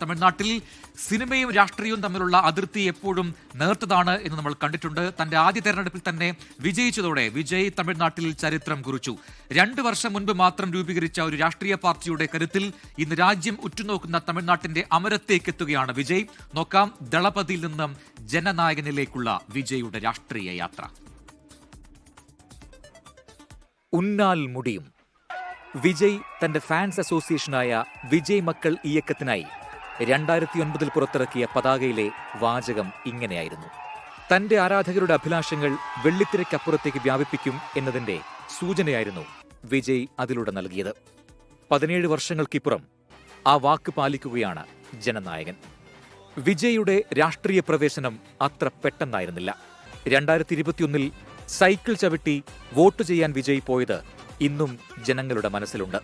തമിഴ്നാട്ടിൽ സിനിമയും രാഷ്ട്രീയവും തമ്മിലുള്ള അതിർത്തി എപ്പോഴും നേർത്തതാണ് എന്ന് നമ്മൾ കണ്ടിട്ടുണ്ട്. തന്റെ ആദ്യ തെരഞ്ഞെടുപ്പിൽ തന്നെ വിജയിച്ചതോടെ വിജയ് തമിഴ്നാട്ടിൽ ചരിത്രം കുറിച്ചു. 2 വർഷം മുൻപ് മാത്രം രൂപീകരിച്ച ഒരു രാഷ്ട്രീയ പാർട്ടിയുടെ കരുത്തിൽ ഇന്ന് രാജ്യം ഉറ്റുനോക്കുന്ന തമിഴ്നാട്ടിന്റെ അമരത്തേക്ക് എത്തുകയാണ് വിജയ്. നോക്കാം ദളപതിയിൽ നിന്നും ജനനായകനിലേക്കുള്ള വിജയുടെ രാഷ്ട്രീയ യാത്ര. ഉന്നാൽ മുടിയും. വിജയ് തന്റെ ഫാൻസ് അസോസിയേഷനായ വിജയ് മക്കൾ ഇയക്കത്തിനായി 2009 പുറത്തിറക്കിയ പതാകയിലെ വാചകം ഇങ്ങനെയായിരുന്നു: തന്റെ ആരാധകരുടെ അഭിലാഷങ്ങൾ വെള്ളിത്തിരക്കപ്പുറത്തേക്ക് വ്യാപിപ്പിക്കും എന്നതിന്റെ സൂചനയായിരുന്നു വിജയ് അതിലൂടെ നൽകിയത്. 17 വർഷങ്ങൾക്കിപ്പുറം ആ വാക്ക് പാലിക്കുകയാണ് ജനനായകൻ. വിജയുടെ രാഷ്ട്രീയ പ്രവേശനം അത്ര പെട്ടെന്നായിരുന്നില്ല. 2021 സൈക്കിൾ ചവിട്ടി വോട്ട് ചെയ്യാൻ വിജയ് പോയത് ഇന്നും ജനങ്ങളുടെ മനസ്സിലുണ്ട്.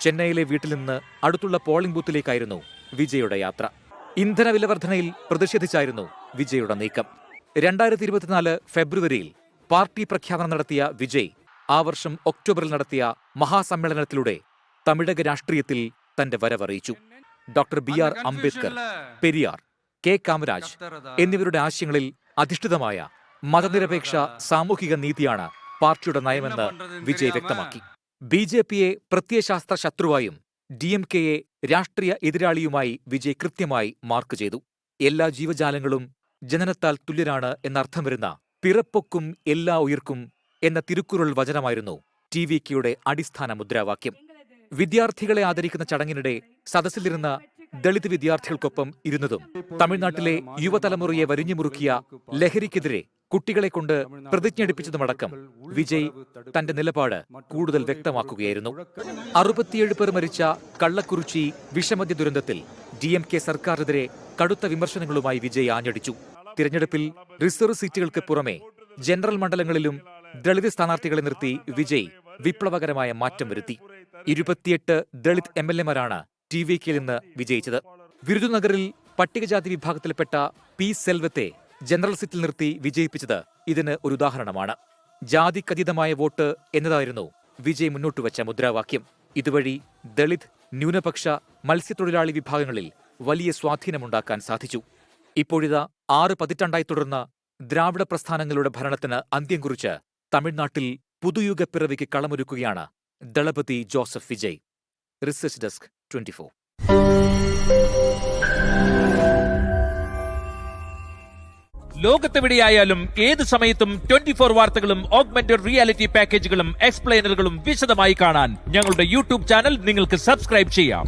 ചെന്നൈയിലെ വീട്ടിൽ നിന്ന് അടുത്തുള്ള പോളിംഗ് ബൂത്തിലേക്കായിരുന്നു വിജയുടെ യാത്ര. ഇന്ധന വില വർധനയിൽ പ്രതിഷേധിച്ചായിരുന്നു വിജയുടെ നീക്കം. 2024 ഫെബ്രുവരിയിൽ പാർട്ടി പ്രഖ്യാപനം നടത്തിയ വിജയ് ആ വർഷം ഒക്ടോബറിൽ നടത്തിയ മഹാസമ്മേളനത്തിലൂടെ തമിഴക രാഷ്ട്രീയത്തിൽ തന്റെ വരവറിയിച്ചു. Doctor BR Ambedkar, Periyar, K Kamaraj എന്നിവരുടെ ആശയങ്ങളിൽ അധിഷ്ഠിതമായ മതനിരപേക്ഷ സാമൂഹിക നീതിയാണ് പാർട്ടിയുടെ നയമെന്ന് വിജയ് വ്യക്തമാക്കി. BJPയെ പ്രത്യയശാസ്ത്ര ശത്രുവായും DMKയെ രാഷ്ട്രീയ എതിരാളിയുമായി വിജയ് കൃത്യമായി മാർക്ക് ചെയ്തു. എല്ലാ ജീവജാലങ്ങളും ജനനത്താൽ തുല്യരാണ് എന്നർത്ഥം വരുന്ന പിറപ്പൊക്കും എല്ലാ ഉയിർക്കും എന്ന തിരുക്കുറൾ വചനമായിരുന്നു TVKയുടെ അടിസ്ഥാന മുദ്രാവാക്യം. വിദ്യാർത്ഥികളെ ആദരിക്കുന്ന ചടങ്ങിനിടെ സദസ്സിലിരുന്ന ദളിത് വിദ്യാർത്ഥികൾക്കൊപ്പം ഇരുന്നതും തമിഴ്നാട്ടിലെ യുവതലമുറയെ വരിഞ്ഞുമുറുക്കിയ ലഹരിക്കെതിരെ കുട്ടികളെ കൊണ്ട് പ്രതിജ്ഞയെടുപ്പിച്ചതുമടക്കം വിജയ് തന്റെ നിലപാട് കൂടുതൽ വ്യക്തമാക്കുകയായിരുന്നു. 67 പേർ മരിച്ച കള്ളക്കുറിച്ചി വിഷമദ്യ ദുരന്തത്തിൽ DMK സർക്കാരിനെതിരെ കടുത്ത വിമർശനങ്ങളുമായി വിജയ് ആഞ്ഞടിച്ചു. തിരഞ്ഞെടുപ്പിൽ റിസർവ് സീറ്റുകൾക്ക് പുറമെ ജനറൽ മണ്ഡലങ്ങളിലും ദളിത് സ്ഥാനാർത്ഥികളെ നിർത്തി വിജയ് വിപ്ലവകരമായ മാറ്റം വരുത്തി. 28 ദളിത് MLA-മാരാണ് TVKയിൽ നിന്ന് വിജയിച്ചത്. വിരുദുനഗറിൽ പട്ടികജാതി വിഭാഗത്തിൽപ്പെട്ട P. സെൽവത്തെ ജനറൽ സീറ്റിൽ നിർത്തി വിജയിപ്പിച്ചത് ഇതിന് ഒരു ഉദാഹരണമാണ്. ജാതിക്കതീതമായ വോട്ട് എന്നതായിരുന്നു വിജയ് മുന്നോട്ടുവച്ച മുദ്രാവാക്യം. ഇതുവഴി ദളിത്, ന്യൂനപക്ഷ, മത്സ്യത്തൊഴിലാളി വിഭാഗങ്ങളിൽ വലിയ സ്വാധീനമുണ്ടാക്കാൻ സാധിച്ചു. ഇപ്പോഴിതാ 6 പതിറ്റാണ്ടായി തുടർന്ന ദ്രാവിഡ പ്രസ്ഥാനങ്ങളുടെ ഭരണത്തിന് അന്ത്യം കുറിച്ച് തമിഴ്നാട്ടിൽ പുതുയുഗ പിറവിക്ക് കളമൊരുക്കുകയാണ് ദളപതി ജോസഫ് വിജയ്. Research desk 24. ലോകത്തെവിടെയായാലും ഏത് സമയത്തും 24 വാർത്തകളും ഓഗ്മെന്റഡ് റിയാലിറ്റി പാക്കേജുകളും എക്സ്പ്ലെയിനറുകളും വിശദമായി കാണാൻ ഞങ്ങളുടെ യൂട്യൂബ് ചാനൽ നിങ്ങൾക്ക് സബ്സ്ക്രൈബ് ചെയ്യാം.